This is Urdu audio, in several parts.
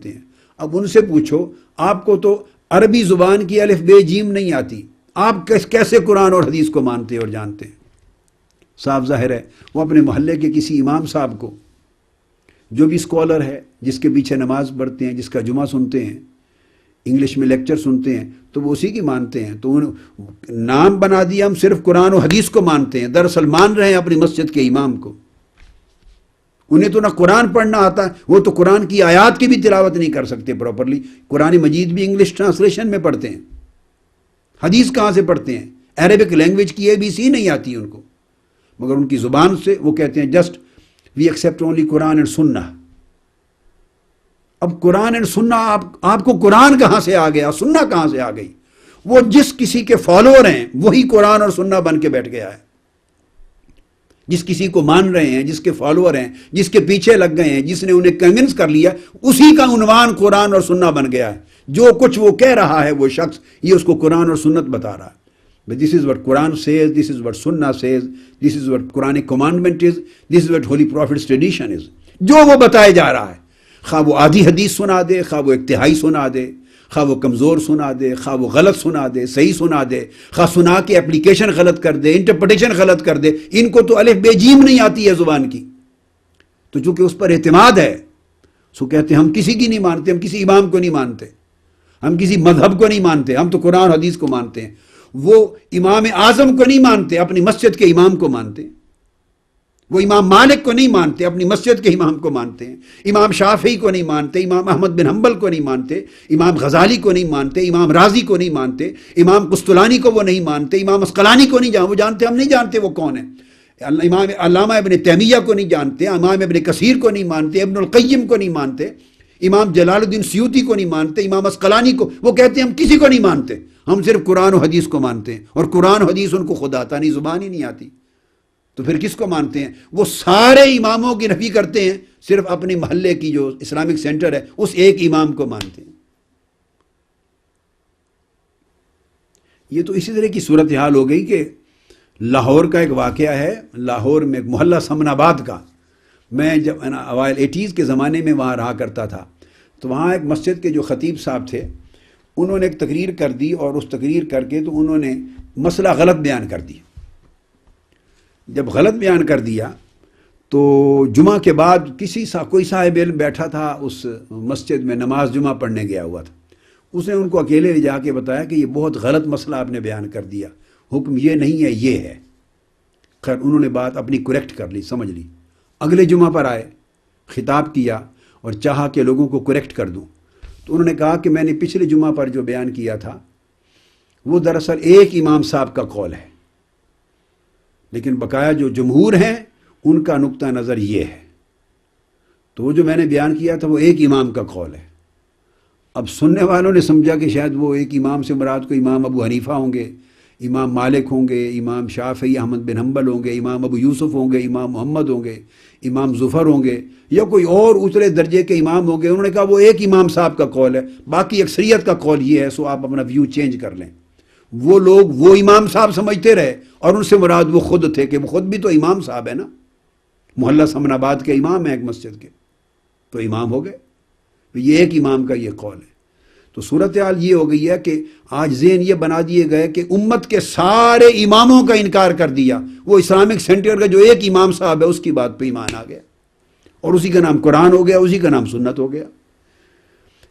مانتے ہیں۔ اب ان سے پوچھو آپ کو تو عربی زبان کی الف بے جیم نہیں آتی، آپ کیسے قرآن اور حدیث کو مانتے اور جانتے ہیں؟ صاف ظاہر ہے وہ اپنے محلے کے کسی امام صاحب کو، جو بھی اسکالر ہے، جس کے پیچھے نماز پڑھتے ہیں، جس کا جمعہ سنتے ہیں، انگلش میں لیکچر سنتے ہیں، تو وہ اسی کی مانتے ہیں۔ تو نام بنا دیا ہم صرف قرآن و حدیث کو مانتے ہیں، دراصل مان رہے ہیں اپنی مسجد کے امام کو۔ انہیں تو نہ قرآن پڑھنا آتا ہے، وہ تو قرآن کی آیات کی بھی تلاوت نہیں کر سکتے پراپرلی۔ قرآن مجید بھی انگلش ٹرانسلیشن میں پڑھتے ہیں، حدیث کہاں سے پڑھتے ہیں؟ عربک لینگویج کی ABC نہیں آتی ان کو، مگر ان کی زبان سے وہ کہتے ہیں just we accept only Quran and Sunnah. اب قرآن اینڈ سنہ، آپ کو قرآن کہاں سے آ گیا، سنہ کہاں سے آ گئی؟ وہ جس کسی کے فالوور ہیں وہی قرآن اور سنہ بن کے بیٹھ گیا ہے۔ جس کسی کو مان رہے ہیں، جس کے فالوور ہیں، جس کے پیچھے لگ گئے ہیں، جس نے انہیں کنونس کر لیا، اسی کا عنوان قرآن اور سنہ بن گیا ہے۔ جو کچھ وہ کہہ رہا ہے وہ شخص، یہ اس کو قرآن اور سنت بتا رہا ہے۔ But this is what Quran says, this is what Sunnah says, this is what Quranic commandment is, this is what Holy Prophet's tradition is۔ جو وہ بتائے جا رہا ہے، خواہ وہ آدھی حدیث سنا دے، خواہ وہ ایک تہائی سنا دے، خواہ وہ کمزور سنا دے، خواہ وہ غلط سنا دے، صحیح سنا دے، خواہ سنا کے اپلیکیشن غلط کر دے، انٹرپریٹیشن غلط کر دے، ان کو تو الف بے جیم نہیں آتی ہے زبان کی۔ تو چونکہ اس پر اعتماد ہے، سو کہتے ہیں ہم کسی کی نہیں مانتے، ہم کسی امام کو نہیں مانتے، ہم کسی مذہب کو نہیں مانتے، ہم تو قرآن حدیث کو مانتے ہیں۔ وہ امام اعظم کو نہیں مانتے، اپنی مسجد کے امام کو مانتے ہیں۔ وہ امام مالک کو نہیں مانتے، اپنی مسجد کے امام کو مانتے ہیں۔ امام شافعی کو نہیں مانتے، امام احمد بن حنبل کو نہیں مانتے، امام غزالی کو نہیں مانتے، امام رازی کو نہیں مانتے، امام قسطلانی کو وہ نہیں مانتے، امام عسقلانی کو نہیں وہ جانتے، ہم نہیں جانتے وہ کون ہے۔ امام علامہ ابن تیمیہ کو نہیں جانتے، امام ابن کثیر کو نہیں مانتے، ابن القیم کو نہیں مانتے، امام جلال الدین سیوطی کو نہیں مانتے، امام عسقلانی کو۔ وہ کہتے ہیں ہم کسی کو نہیں مانتے، ہم صرف قرآن و حدیث کو مانتے ہیں، اور قرآن و حدیث ان کو خود آتا نہیں، زبان ہی نہیں آتی۔ تو پھر کس کو مانتے ہیں؟ وہ سارے اماموں کی نفی کرتے ہیں، صرف اپنے محلے کی جو اسلامک سینٹر ہے اس ایک امام کو مانتے ہیں۔ یہ تو اسی طرح کی صورتحال ہو گئی کہ لاہور کا ایک واقعہ ہے، لاہور میں ایک محلہ سمن آباد کا۔ میں جب اوائل 80s کے زمانے میں وہاں رہا کرتا تھا، تو وہاں ایک مسجد کے جو خطیب صاحب تھے، انہوں نے ایک تقریر کر دی، اور اس تقریر کر کے تو انہوں نے مسئلہ غلط بیان کر دی۔ جب غلط بیان کر دیا تو جمعہ کے بعد کوئی صاحب علم بیٹھا تھا اس مسجد میں، نماز جمعہ پڑھنے گیا ہوا تھا، اس نے ان کو اکیلے لے جا کے بتایا کہ یہ بہت غلط مسئلہ آپ نے بیان کر دیا، حکم یہ نہیں ہے، یہ ہے۔ خیر انہوں نے بات اپنی کریکٹ کر لی، سمجھ لی۔ اگلے جمعہ پر آئے، خطاب کیا اور چاہا کہ لوگوں کو کریکٹ کر دوں، تو انہوں نے کہا کہ میں نے پچھلے جمعہ پر جو بیان کیا تھا وہ دراصل ایک امام صاحب کا قول ہے، لیکن بقایا جو جمہور ہیں ان کا نقطہ نظر یہ ہے، تو وہ جو میں نے بیان کیا تھا وہ ایک امام کا قول ہے۔ اب سننے والوں نے سمجھا کہ شاید وہ ایک امام سے مراد کو امام ابو حنیفہ ہوں گے، امام مالک ہوں گے، امام شافعی احمد بن حنبل ہوں گے، امام ابو یوسف ہوں گے، امام محمد ہوں گے، امام ظفر ہوں گے، یا کوئی اور اترے درجے کے امام ہوں گے۔ انہوں نے کہا وہ ایک امام صاحب کا قول ہے، باقی اکثریت کا قول یہ ہے، سو آپ اپنا ویو چینج کر لیں۔ وہ لوگ وہ امام صاحب سمجھتے رہے، اور ان سے مراد وہ خود تھے، کہ وہ خود بھی تو امام صاحب ہے نا، محلہ سمن آباد کے امام ہیں ایک مسجد کے، تو امام ہو گئے۔ یہ ایک امام کا یہ قول ہے۔ تو صورتحال یہ ہو گئی ہے کہ آج ذہن یہ بنا دیے گئے کہ امت کے سارے اماموں کا انکار کر دیا، وہ اسلامک سینٹر کا جو ایک امام صاحب ہے اس کی بات پہ ایمان آ گیا، اور اسی کا نام قرآن ہو گیا، اسی کا نام سنت ہو گیا۔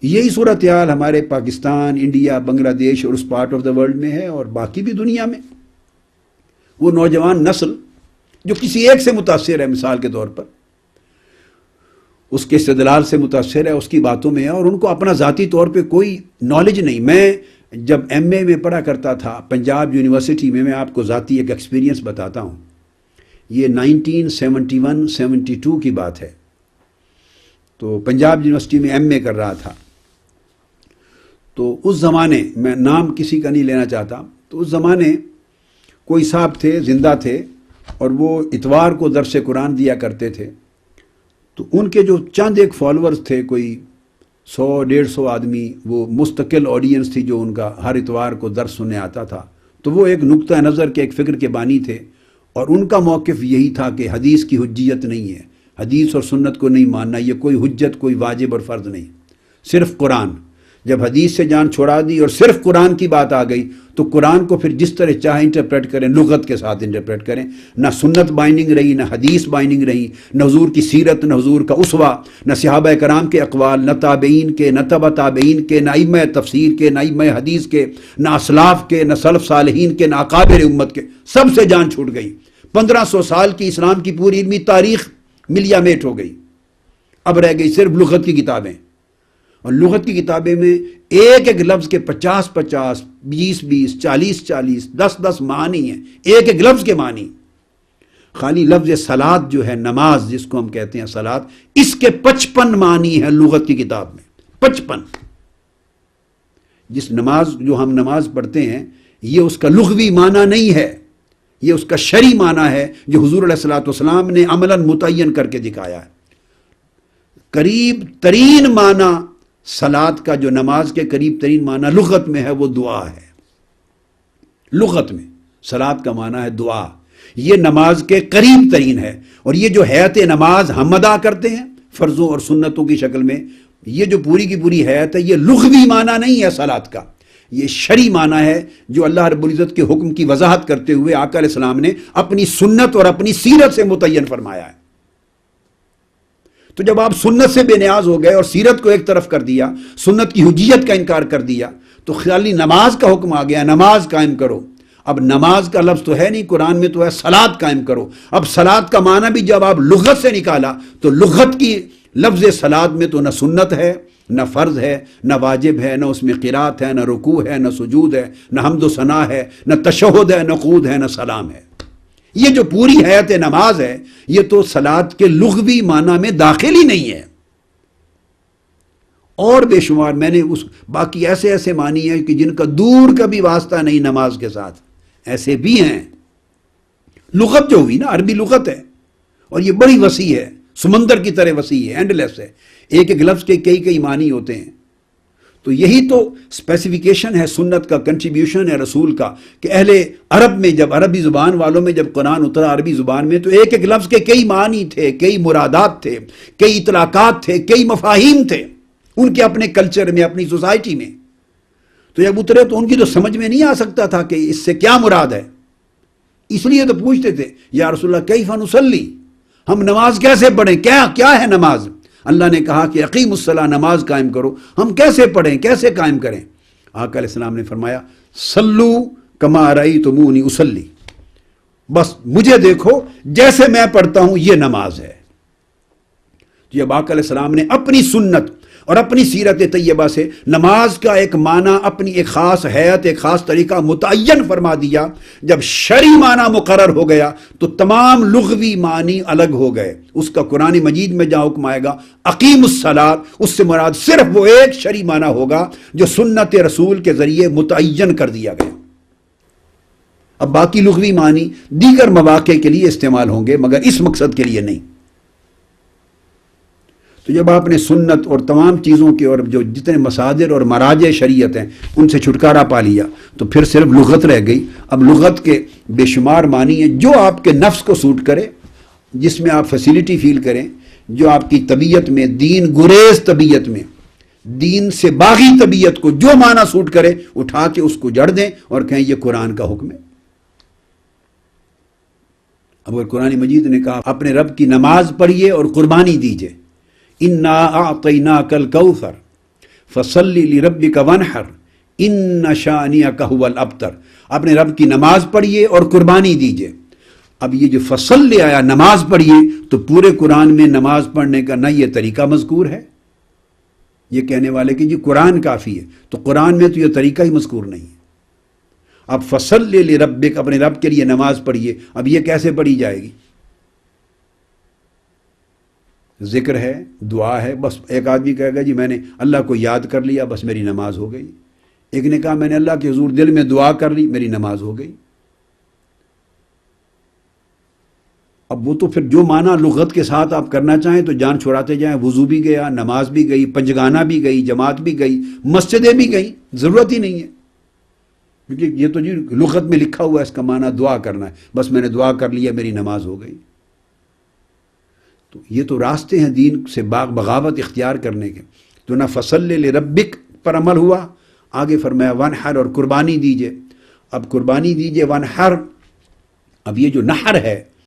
یہی صورتحال ہمارے پاکستان، انڈیا، بنگلہ دیش اور اس پارٹ آف دا ورلڈ میں ہے، اور باقی بھی دنیا میں۔ وہ نوجوان نسل جو کسی ایک سے متاثر ہے، مثال کے طور پر اس کے استدلال سے متاثر ہے، اس کی باتوں میں ہے، اور ان کو اپنا ذاتی طور پہ کوئی نالج نہیں۔ میں جب MA میں پڑھا کرتا تھا پنجاب یونیورسٹی میں آپ کو ذاتی ایک ایکسپیرینس بتاتا ہوں۔ یہ 1971-72 کی بات ہے۔ تو پنجاب یونیورسٹی میں MA کر رہا تھا۔ تو اس زمانے، میں نام کسی کا نہیں لینا چاہتا، تو اس زمانے کوئی صاحب تھے، زندہ تھے، اور وہ اتوار کو درس قرآن دیا کرتے تھے۔ تو ان کے جو چند ایک فالورز تھے، کوئی 100-150 آدمی، وہ مستقل آڈینس تھی جو ان کا ہر اتوار کو درس سننے آتا تھا۔ تو وہ ایک نقطہ نظر کے، ایک فکر کے بانی تھے، اور ان کا موقف یہی تھا کہ حدیث کی حجیت نہیں ہے، حدیث اور سنت کو نہیں ماننا، یہ کوئی حجت، کوئی واجب اور فرض نہیں۔ صرف قرآن. جب حدیث سے جان چھوڑا دی اور صرف قرآن کی بات آ گئی تو قرآن کو پھر جس طرح چاہے انٹرپریٹ کریں، لغت کے ساتھ انٹرپریٹ کریں. نہ سنت بائنڈنگ رہی، نہ حدیث بائنڈنگ رہی، نہ حضور کی سیرت، نہ حضور کا اسوہ، نہ صحابہ کرام کے اقوال، نہ تابعین کے، نہ تبع تابعین کے، نہ ائمہ تفسیر کے، نہ ائمہ حدیث کے، نہ اسلاف کے، نہ سلف صالحین کے، نہ اکابر امت کے. سب سے جان چھوٹ گئی. 1500 سال کی اسلام کی پوری علمی تاریخ ملیا میٹ ہو گئی. اب رہ گئی صرف لغت کی کتابیں، اور لغت کی کتابیں میں ایک ایک لفظ کے 50-50، 20-20، 40-40، 10-10 معنی ہیں. ایک ایک لفظ کے معنی. خالی لفظ صلاۃ جو ہے، نماز جس کو ہم کہتے ہیں صلاۃ، اس کے 55 معنی ہیں لغت کی کتاب میں. 55. جس نماز جو ہم نماز پڑھتے ہیں یہ اس کا لغوی معنی نہیں ہے، یہ اس کا شرعی معنی ہے جو حضور علیہ الصلوۃ والسلام نے عملاً متعین کر کے دکھایا ہے. قریب ترین معنی صلاۃ کا، جو نماز کے قریب ترین معنی لغت میں ہے، وہ دعا ہے. لغت میں صلاۃ کا معنی ہے دعا. یہ نماز کے قریب ترین ہے. اور یہ جو حیت نماز ہم ادا کرتے ہیں فرضوں اور سنتوں کی شکل میں، یہ جو پوری کی پوری حیت ہے، یہ لغوی معنی نہیں ہے صلاۃ کا، یہ شرعی معنی ہے جو اللہ رب العزت کے حکم کی وضاحت کرتے ہوئے آقا علیہ السلام نے اپنی سنت اور اپنی سیرت سے متعین فرمایا ہے. تو جب آپ سنت سے بے نیاز ہو گئے اور سیرت کو ایک طرف کر دیا، سنت کی حجیت کا انکار کر دیا، تو خالی نماز کا حکم آ گیا، نماز قائم کرو. اب نماز کا لفظ تو ہے نہیں قرآن میں، تو ہے صلاۃ قائم کرو. اب صلاۃ کا معنی بھی جب آپ لغت سے نکالا تو لغت کی لفظ صلاۃ میں تو نہ سنت ہے، نہ فرض ہے، نہ واجب ہے، نہ اس میں قرات ہے، نہ رکوع ہے، نہ سجود ہے، نہ حمد و ثنا ہے، نہ تشہد ہے، نہ قعود ہے، نہ سلام ہے. یہ جو پوری حیت نماز ہے یہ تو صلاۃ کے لغوی معنی میں داخل ہی نہیں ہے. اور بے شمار میں نے باقی ایسے ایسے معنی ہیں کہ جن کا دور کا بھی واسطہ نہیں نماز کے ساتھ، ایسے بھی ہیں. لغت جو ہوئی نا، عربی لغت ہے اور یہ بڑی وسیع ہے، سمندر کی طرح وسیع ہے، اینڈ لیس ہے. ایک ایک لفظ کے کئی معنی ہوتے ہیں. تو یہی تو اسپیسیفیکیشن ہے سنت کا، کنٹریبیوشن ہے رسول کا، کہ اہل عرب میں جب عربی زبان والوں میں جب قرآن اترا عربی زبان میں، تو ایک ایک لفظ کے کئی معنی تھے، کئی مرادات تھے، کئی اطلاقات تھے، کئی مفاہیم تھے ان کے اپنے کلچر میں، اپنی سوسائٹی میں. تو جب اترے تو ان کی تو سمجھ میں نہیں آ سکتا تھا کہ اس سے کیا مراد ہے. اس لیے تو پوچھتے تھے یا رسول اللہ کیف نصلی، ہم نماز کیسے پڑھیں، کیا ہے نماز. اللہ نے کہا کہ اقیم الصلاۃ، نماز قائم کرو. ہم کیسے پڑھیں، کیسے قائم کریں؟ آقا علیہ السلام نے فرمایا صلو کما رأیتمونی اصلی، بس مجھے دیکھو جیسے میں پڑھتا ہوں یہ نماز ہے. جب آقا علیہ السلام نے اپنی سنت اور اپنی سیرت طیبہ سے نماز کا ایک معنی، اپنی ایک خاص حیت، ایک خاص طریقہ متعین فرما دیا، جب شرعی معنی مقرر ہو گیا تو تمام لغوی معنی الگ ہو گئے. اس کا قرآن مجید میں جہاں حکم آئے گا اقیم الصلاۃ، اس سے مراد صرف وہ ایک شرعی معنی ہوگا جو سنت رسول کے ذریعے متعین کر دیا گیا. اب باقی لغوی معنی دیگر مواقع کے لیے استعمال ہوں گے مگر اس مقصد کے لیے نہیں. تو جب آپ نے سنت اور تمام چیزوں کے اور جو جتنے مصادر اور مراجع شریعت ہیں ان سے چھٹکارا پا لیا تو پھر صرف لغت رہ گئی. اب لغت کے بے شمار معنی ہیں جو آپ کے نفس کو سوٹ کرے، جس میں آپ فیسیلیٹی فیل کریں، جو آپ کی طبیعت میں، دین گریز طبیعت میں، دین سے باغی طبیعت کو جو معنی سوٹ کرے اٹھا کے اس کو جڑ دیں اور کہیں یہ قرآن کا حکم ہے. اب اگر قرآن مجید نے کہا اپنے رب کی نماز پڑھیے اور قربانی دیجیے، انا اعطیناک الکوثر فصلی لربک وانحر ان شانئک هو الابتر، اپنے رب کی نماز پڑھیے اور قربانی دیجیے. اب یہ جو فصلی آیا نماز پڑھیے، تو پورے قرآن میں نماز پڑھنے کا نہ یہ طریقہ مذکور ہے. یہ کہنے والے کہ یہ قرآن کافی ہے، تو قرآن میں تو یہ طریقہ ہی مذکور نہیں ہے. اب فصلی لربک، اپنے رب کے لیے نماز پڑھیے، اب یہ کیسے پڑھی جائے گی؟ ذکر ہے، دعا ہے. بس ایک آدمی کہے گا جی میں نے اللہ کو یاد کر لیا، بس میری نماز ہو گئی. ایک نے کہا میں نے اللہ کے حضور دل میں دعا کر لی، میری نماز ہو گئی. اب وہ تو پھر جو معنی لغت کے ساتھ آپ کرنا چاہیں تو جان چھوڑاتے جائیں. وضو بھی گیا، نماز بھی گئی، پنجگانہ بھی گئی، جماعت بھی گئی، مسجدیں بھی گئیں، ضرورت ہی نہیں ہے. کیونکہ یہ تو جی لغت میں لکھا ہوا ہے، اس کا معنی دعا کرنا ہے، بس میں نے دعا کر لیا، میری نماز ہو گئی. تو یہ تو راستے ہیں دین سے بغاوت اختیار کرنے کے. تو تو نہ فصل لربک پر عمل ہوا، آگے فرمایا ونحر، اور قربانی دیجئے. اب قربانی دیجئے ونحر، اب یہ جو نحر ہے